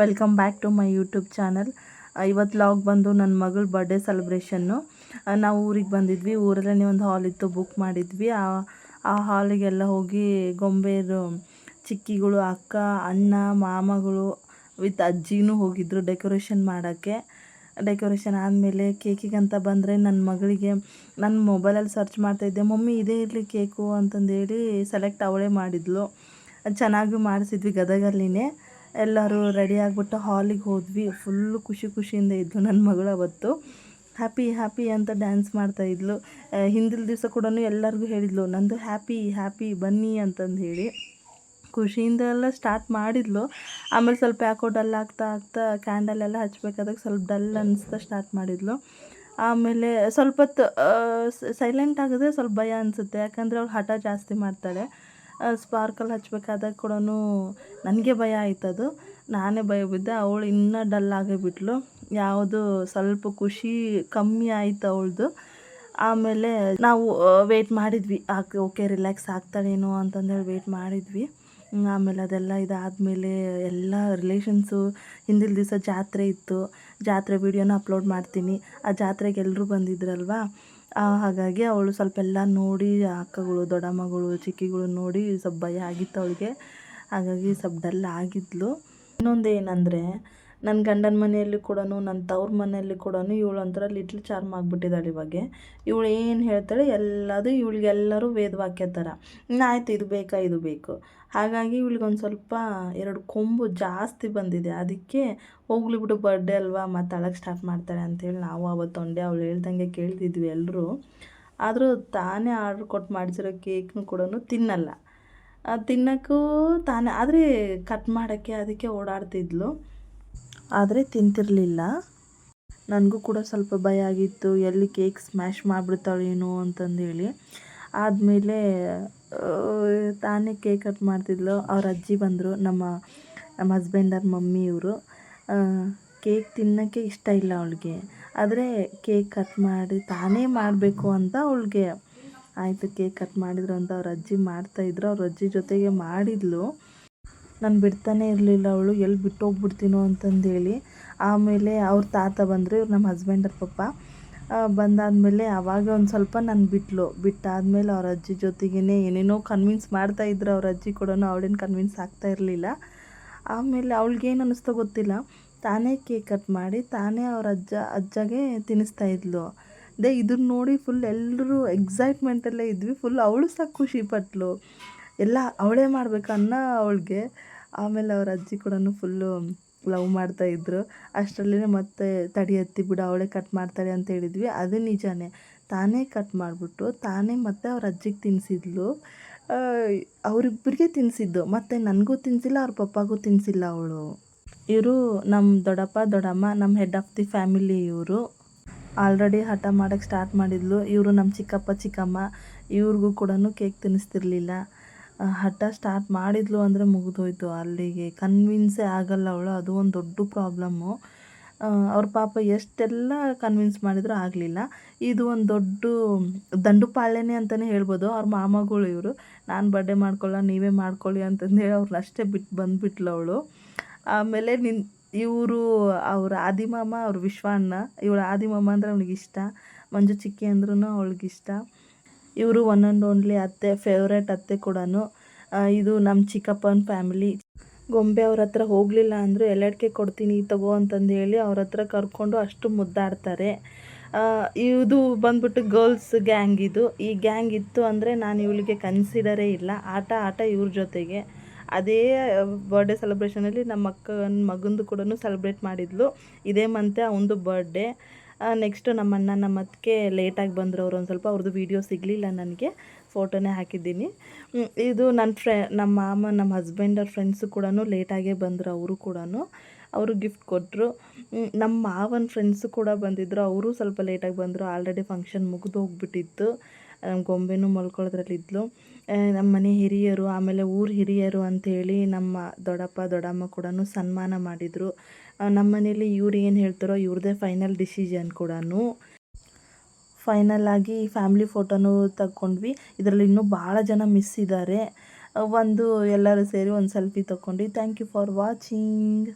Welcome back to my YouTube channel. ಇವತ್ತು vlog ಬಂದು ನನ್ನ ಮಗಳ ಬರ್ಡೇ ಸೆಲೆಬ್ರೇಷನ್ನು. ನಾವು ಊರಿಗೆ ಬಂದಿದ್ವಿ. ಊರಲ್ಲೇ ಒಂದು ಹಾಲ್ ಇತ್ತು, ಬುಕ್ ಮಾಡಿದ್ವಿ. ಆ ಹಾಲಿಗೆಲ್ಲ ಹೋಗಿ ಗೊಂಬೆರು ಚಿಕ್ಕಿಗಳು, ಅಕ್ಕ, ಅಣ್ಣ, ಮಾಮಗಳು ವಿತ್ ಅಜ್ಜಿನೂ ಹೋಗಿದ್ದರು ಡೆಕೋರೇಷನ್ ಮಾಡೋಕ್ಕೆ. ಡೆಕೋರೇಷನ್ ಆದಮೇಲೆ ಕೇಕಿಗಂತ ಬಂದರೆ ನನ್ನ ಮಗಳಿಗೆ ನನ್ನ ಮೊಬೈಲಲ್ಲಿ ಸರ್ಚ್ ಮಾಡ್ತಾಯಿದ್ದೆ, ಮಮ್ಮಿ ಇದೇ ಇರಲಿ ಕೇಕು ಅಂತಂದೇಳಿ ಸೆಲೆಕ್ಟ್ ಅವಳೇ ಮಾಡಿದ್ಲು. ಚೆನ್ನಾಗಿ ಮಾಡಿಸಿದ್ವಿ ಗದಗಲ್ಲಿನೇ. ಎಲ್ಲರೂ ರೆಡಿ ಆಗಿಬಿಟ್ಟು ಹಾಲಿಗೆ ಹೋದ್ವಿ. ಫುಲ್ಲು ಖುಷಿಯಿಂದ ಇದ್ಲು ನನ್ನ ಮಗಳು. ಅವತ್ತು ಹ್ಯಾಪಿ ಹ್ಯಾಪಿ ಅಂತ ಡ್ಯಾನ್ಸ್ ಮಾಡ್ತಾಯಿದ್ಲು. ಹಿಂದಿನ ದಿವಸ ಕೂಡ ಎಲ್ಲರಿಗೂ ಹೇಳಿದ್ಲು, ನಂದು ಹ್ಯಾಪಿ ಬನ್ನಿ ಅಂತಂದು ಹೇಳಿ ಖುಷಿಯಿಂದ ಎಲ್ಲ ಸ್ಟಾರ್ಟ್ ಮಾಡಿದ್ಲು. ಆಮೇಲೆ ಸ್ವಲ್ಪ ಯಾಕೋ ಡಲ್ ಆಗ್ತಾ ಕ್ಯಾಂಡಲೆಲ್ಲ ಹಚ್ಬೇಕಾದಾಗ ಸ್ವಲ್ಪ ಡಲ್ ಅನಿಸ್ತಾ ಸ್ಟಾರ್ಟ್ ಮಾಡಿದ್ಲು. ಆಮೇಲೆ ಸ್ವಲ್ಪ ಹೊತ್ತು ಸೈಲೆಂಟ್ ಆಗಿದ್ರೆ ಸ್ವಲ್ಪ ಭಯ ಅನಿಸುತ್ತೆ, ಯಾಕಂದರೆ ಅವಳು ಹಠ ಜಾಸ್ತಿ ಮಾಡ್ತಾಳೆ. ಸ್ಪಾರ್ಕಲ್ ಹಚ್ಬೇಕಾದಾಗ ಕೂಡ ನನಗೆ ಭಯ ಆಯ್ತದು. ನಾನೇ ಭಯ ಬಿದ್ದೆ. ಅವಳು ಇನ್ನೂ ಡಲ್ ಆಗೇ ಬಿಟ್ಲು. ಯಾವುದು ಸ್ವಲ್ಪ ಖುಷಿ ಕಮ್ಮಿ ಆಯಿತು ಅವಳದು. ಆಮೇಲೆ ನಾವು ವೆಯ್ಟ್ ಮಾಡಿದ್ವಿ, ಓಕೆ ರಿಲ್ಯಾಕ್ಸ್ ಆಗ್ತಾಳೇನೋ ಅಂತಂದೇಳಿ ವೆಯ್ಟ್ ಮಾಡಿದ್ವಿ. ಆಮೇಲೆ ಅದೆಲ್ಲ ಇದಾದಮೇಲೆ ಎಲ್ಲ ರಿಲೇಷನ್ಸು, ಹಿಂದಿನ ದಿವಸ ಜಾತ್ರೆ ಇತ್ತು, ಜಾತ್ರೆ ವೀಡಿಯೋನ ಅಪ್ಲೋಡ್ ಮಾಡ್ತೀನಿ. ಆ ಜಾತ್ರೆಗೆ ಎಲ್ಲರೂ ಬಂದಿದ್ರಲ್ವ, ಹಾಗಾಗಿ ಅವಳು ಸ್ವಲ್ಪ ಎಲ್ಲ ನೋಡಿ, ಅಕ್ಕಗಳು, ದೊಡ್ಡಮ್ಮಗಳು, ಚಿಕ್ಕಿಗಳು ನೋಡಿ ಸ್ವಲ್ಪ ಭಯ ಆಗಿತ್ತು ಅವಳಿಗೆ. ಹಾಗಾಗಿ ಸ್ವಲ್ಪ ಡಲ್ ಆಗಿದ್ಲು. ಇನ್ನೊಂದು ಏನಂದರೆ, ನನ್ನ ಗಂಡನ ಮನೆಯಲ್ಲಿ ಕೂಡ, ನನ್ನ ತವ್ರ ಮನೆಯಲ್ಲಿ ಕೂಡ ಇವಳು ಒಂಥರ ಲಿಟ್ಲ್ ಚಾರ್ಮ್ ಆಗಿಬಿಟ್ಟಿದ್ದಾಳೆ ಇವಾಗ. ಇವಳು ಏನು ಹೇಳ್ತಾಳೆ ಎಲ್ಲದು ಇವಳಿಗೆಲ್ಲರೂ ವೇದವಾಕ್ಯ ಥರ. ಆಯಿತು ಇದು ಬೇಕಾ ಇದು ಬೇಕು. ಹಾಗಾಗಿ ಇವಳಿಗೊಂದು ಸ್ವಲ್ಪ 2 ಕೊಂಬು ಜಾಸ್ತಿ ಬಂದಿದೆ. ಅದಕ್ಕೆ ಹೋಗ್ಲಿ ಬಿಡು ಬರ್ಡೇ ಅಲ್ವಾ, ಮತ್ತು ಅಳಕ್ಕೆ ಸ್ಟಾರ್ಟ್ ಮಾಡ್ತಾಳೆ ಅಂಥೇಳಿ ನಾವು ಅವತ್ತು ಅವಳು ಹೇಳ್ದಂಗೆ ಕೇಳ್ತಿದ್ವಿ ಎಲ್ಲರೂ. ಆದರೂ ತಾನೇ ಆರ್ಡ್ರ್ ಕೊಟ್ಟು ಮಾಡಿಸಿರೋ ಕೇಕ್ನು ಕೂಡ ತಿನ್ನಲ್ಲ. ತಿನ್ನೋಕ್ಕೂ ತಾನೇ, ಆದರೆ ಕಟ್ ಮಾಡೋಕ್ಕೆ ಅದಕ್ಕೆ ಓಡಾಡ್ತಿದ್ಲು, ಆದರೆ ತಿಂತಿರಲಿಲ್ಲ. ನನಗೂ ಕೂಡ ಸ್ವಲ್ಪ ಭಯ ಆಗಿತ್ತು, ಎಲ್ಲಿ ಕೇಕ್ ಸ್ಮ್ಯಾಶ್ ಮಾಡಿಬಿಡ್ತಾಳೇನೋ ಅಂತಂದೇಳಿ. ಆದಮೇಲೆ ತಾನೇ ಕೇಕ್ ಕಟ್ ಮಾಡ್ತಿದ್ಲು. ಅವ್ರ ಅಜ್ಜಿ ಬಂದರು, ನಮ್ಮ ಹಸ್ಬೆಂಡರ ಮಮ್ಮಿ ಇವರು. ಕೇಕ್ ತಿನ್ನೋಕ್ಕೆ ಇಷ್ಟ ಇಲ್ಲ ಅವಳಿಗೆ, ಆದರೆ ಕೇಕ್ ಕಟ್ ಮಾಡಿ ತಾನೇ ಮಾಡಬೇಕು ಅಂತ ಅವಳಿಗೆ. ಆಯಿತು ಕೇಕ್ ಕಟ್ ಮಾಡಿದ್ರು ಅಂತ ಅವ್ರ ಅಜ್ಜಿ ಮಾಡ್ತಾಯಿದ್ರು. ಅವ್ರ ಅಜ್ಜಿ ಜೊತೆಗೆ ಮಾಡಿದ್ಲು. ನಾನು ಬಿಡ್ತಾನೆ ಇರಲಿಲ್ಲ, ಅವಳು ಎಲ್ಲಿ ಬಿಟ್ಟು ಹೋಗ್ಬಿಡ್ತೀನೋ ಅಂತಂದೇಳಿ. ಆಮೇಲೆ ಅವ್ರ ತಾತ ಬಂದರು, ಇವ್ರು ನಮ್ಮ ಹಸ್ಬೆಂಡರ ಪಪ್ಪ. ಬಂದಾದಮೇಲೆ ಆವಾಗ ಒಂದು ಸ್ವಲ್ಪ ನಾನು ಬಿಟ್ಟಾದಮೇಲೆ ಅವ್ರ ಅಜ್ಜಿ ಜೊತೆಗೇ ಏನೇನೋ ಕನ್ವಿನ್ಸ್ ಮಾಡ್ತಾಯಿದ್ರು. ಅವ್ರ ಅಜ್ಜಿ ಕೂಡ ಅವಳೇನು ಕನ್ವಿನ್ಸ್ ಆಗ್ತಾ ಇರಲಿಲ್ಲ. ಆಮೇಲೆ ಅವಳಿಗೇನು ಅನ್ನಿಸ್ತೋ ಗೊತ್ತಿಲ್ಲ, ತಾನೇ ಕೇಕ್ ಕಟ್ ಮಾಡಿ ತಾನೇ ಅವ್ರ ಅಜ್ಜಗೆ ತಿನ್ನಿಸ್ತಾಯಿದ್ಲು. ಇದನ್ನು ನೋಡಿ ಫುಲ್ ಎಲ್ಲರೂ ಎಕ್ಸೈಟ್ಮೆಂಟಲ್ಲೇ ಇದ್ವಿ. ಫುಲ್ ಅವಳು ಸಹ ಖುಷಿಪಟ್ಲು, ಎಲ್ಲ ಅವಳೇ ಮಾಡ್ಬೇಕನ್ನ ಅವಳಿಗೆ. ಆಮೇಲೆ ಅವ್ರ ಅಜ್ಜಿ ಕೂಡ ಫುಲ್ಲು ಲವ್ ಮಾಡ್ತಾಯಿದ್ರು. ಅಷ್ಟರಲ್ಲೇ ಮತ್ತೆ ತಡಿ ಎತ್ತಿ ಬಿಡು ಅವಳೇ ಕಟ್ ಮಾಡ್ತಾಳೆ ಅಂತ ಹೇಳಿದ್ವಿ. ಅದು ನಿಜಾನೇ, ತಾನೇ ಕಟ್ ಮಾಡಿಬಿಟ್ಟು ತಾನೇ ಮತ್ತೆ ಅವ್ರ ಅಜ್ಜಿಗೆ ತಿನ್ನಿಸಿದ್ಲು. ಅವರಿಬ್ಬರಿಗೆ ತಿನ್ನಿಸಿದ್ದು, ಮತ್ತು ನನಗೂ ತಿನ್ನಿಸಿಲ್ಲ, ಅವ್ರ ಪಪ್ಪಾಗೂ ತಿನ್ನಿಸಿಲ್ಲ ಅವಳು. ಇವರು ನಮ್ಮ ದೊಡ್ಡಪ್ಪ ದೊಡ್ಡಮ್ಮ, ನಮ್ಮ ಹೆಡ್ ಆಫ್ ದಿ ಫ್ಯಾಮಿಲಿ ಇವರು. ಆಲ್ರೆಡಿ ಹಠ ಮಾಡೋಕ್ಕೆ ಸ್ಟಾರ್ಟ್ ಮಾಡಿದ್ಲು. ಇವರು ನಮ್ಮ ಚಿಕ್ಕಪ್ಪ ಚಿಕ್ಕಮ್ಮ, ಇವ್ರಿಗೂ ಕೂಡ ಕೇಕ್ ತಿನ್ನಿಸ್ತಿರ್ಲಿಲ್ಲ. ಹಠ ಸ್ಟಾರ್ಟ್ ಮಾಡಿದ್ಲು ಅಂದರೆ ಮುಗಿದೋಯ್ತು ಅಲ್ಲಿಗೆ. ಕನ್ವಿನ್ಸೇ ಆಗಲ್ಲ ಅವಳು, ಅದು ಒಂದು ದೊಡ್ಡ ಪ್ರಾಬ್ಲಮ್ಮು. ಅವ್ರ ಪಾಪ ಎಷ್ಟೆಲ್ಲ ಕನ್ವಿನ್ಸ್ ಮಾಡಿದರೂ ಆಗಲಿಲ್ಲ. ಇದು ಒಂದು ದೊಡ್ಡ ದಂಡುಪಾಳ್ಯನೇ ಅಂತಲೇ ಹೇಳ್ಬೋದು. ಅವ್ರ ಮಾಮಗಳು ಇವರು, ನಾನು ಬರ್ಡೇ ಮಾಡ್ಕೊಳ್ಳ ನೀವೇ ಮಾಡ್ಕೊಳ್ಳಿ ಅಂತಂದೇಳಿ ಅವ್ರನ್ನ ಅಷ್ಟೇ ಬಿಟ್ಟು ಬಂದುಬಿಟ್ಲು ಅವಳು. ಆಮೇಲೆ ಇವರು ಅವ್ರ ಆದಿಮಾಮ, ಅವ್ರ ವಿಶ್ವಣ್ಣ. ಇವಳು ಆದಿಮಾಮ ಅಂದರೆ ಅವ್ನಿಗಿಷ್ಟ, ಮಂಜು ಚಿಕ್ಕಿ ಅಂದ್ರೂ ಅವಳಿಗಿಷ್ಟ. ಇವರು ಒನ್ ಆ್ಯಂಡ್ ಓನ್ಲಿ ಅತ್ತೆ, ಫೇವ್ರೇಟ್ ಅತ್ತೆ ಕೂಡ. ಇದು ನಮ್ಮ ಚಿಕ್ಕಪ್ಪನ ಫ್ಯಾಮಿಲಿ. ಗೊಂಬೆ ಅವ್ರ ಹತ್ರ ಹೋಗಲಿಲ್ಲ ಅಂದರೂ ಎಲ್ಲೆಡ್ಕೆ ಕೊಡ್ತೀನಿ ತಗೋ ಅಂತಂದು ಹೇಳಿ ಅವ್ರ ಹತ್ರ ಕರ್ಕೊಂಡು ಅಷ್ಟು ಮುದ್ದಾಡ್ತಾರೆ. ಇದು ಬಂದ್ಬಿಟ್ಟು ಗರ್ಲ್ಸ್ ಗ್ಯಾಂಗ್. ಈ ಗ್ಯಾಂಗ್ ಇತ್ತು ಅಂದರೆ ನಾನು ಇವಳಿಗೆ ಕನ್ಸಿಡರೇ ಇಲ್ಲ. ಆಟ ಇವ್ರ ಜೊತೆಗೆ. ಅದೇ ಬರ್ಡೇ ಸೆಲೆಬ್ರೇಷನಲ್ಲಿ ನಮ್ಮ ಅಕ್ಕನ ಮಗಂದು ಕೂಡ ಸೆಲೆಬ್ರೇಟ್ ಮಾಡಿದ್ಲು. ಇದೇ ಮಂತೆ ಅವನದು ಬರ್ಡೇ. ನೆಕ್ಸ್ಟು ನಮ್ಮ ಅಣ್ಣ ನಮ್ಮ ಅತ್ತಿಗೆ ಲೇಟಾಗಿ ಬಂದರು. ಅವ್ರು ಒಂದು ಸ್ವಲ್ಪ, ಅವ್ರದ್ದು ವೀಡಿಯೋ ಸಿಗಲಿಲ್ಲ ನನಗೆ, ಫೋಟೋನೇ ಹಾಕಿದ್ದೀನಿ. ಇದು ನಮ್ಮ ಮಾಮ, ನಮ್ಮ ಹಸ್ಬೆಂಡರ ಫ್ರೆಂಡ್ಸು ಕೂಡ ಲೇಟಾಗೇ ಬಂದರು. ಅವರು ಕೂಡ ಅವರು ಗಿಫ್ಟ್ ಕೊಟ್ಟರು. ನಮ್ಮ ಮಾವನ ಫ್ರೆಂಡ್ಸು ಕೂಡ ಬಂದಿದ್ದರು, ಅವರು ಸ್ವಲ್ಪ ಲೇಟಾಗಿ ಬಂದರು. ಆಲ್ರೆಡಿ ಫಂಕ್ಷನ್ ಮುಗಿದು ಹೋಗ್ಬಿಟ್ಟಿತ್ತು. ಗೊಂಬೆನೂ ಮಲ್ಕೊಳ್ಳೋದ್ರಲ್ಲಿದ್ಲು. ನಮ್ಮ ಮನೆ ಹಿರಿಯರು, ಆಮೇಲೆ ಊರು ಹಿರಿಯರು ಅಂಥೇಳಿ ನಮ್ಮ ದೊಡ್ಡಪ್ಪ ದೊಡ್ಡಮ್ಮ ಕೂಡ ಸನ್ಮಾನ ಮಾಡಿದರು. ನಮ್ಮ ಮನೇಲಿ ಇವ್ರು ಏನು ಹೇಳ್ತಾರೋ ಇವ್ರದ್ದೇ ಫೈನಲ್ ಡಿಸಿಷನ್ ಕೂಡ. ಫೈನಲ್ ಆಗಿ ಫ್ಯಾಮಿಲಿ ಫೋಟೋನೂ ತಗೊಂಡ್ವಿ. ಇದರಲ್ಲಿ ಇನ್ನೂ ಭಾಳ ಜನ ಮಿಸ್ ಇದ್ದಾರೆ. ಎಲ್ಲರೂ ಸೇರಿ ಒಂದು ಸೆಲ್ಫಿ ತಗೊಂಡ್ವಿ. Thank you for watching.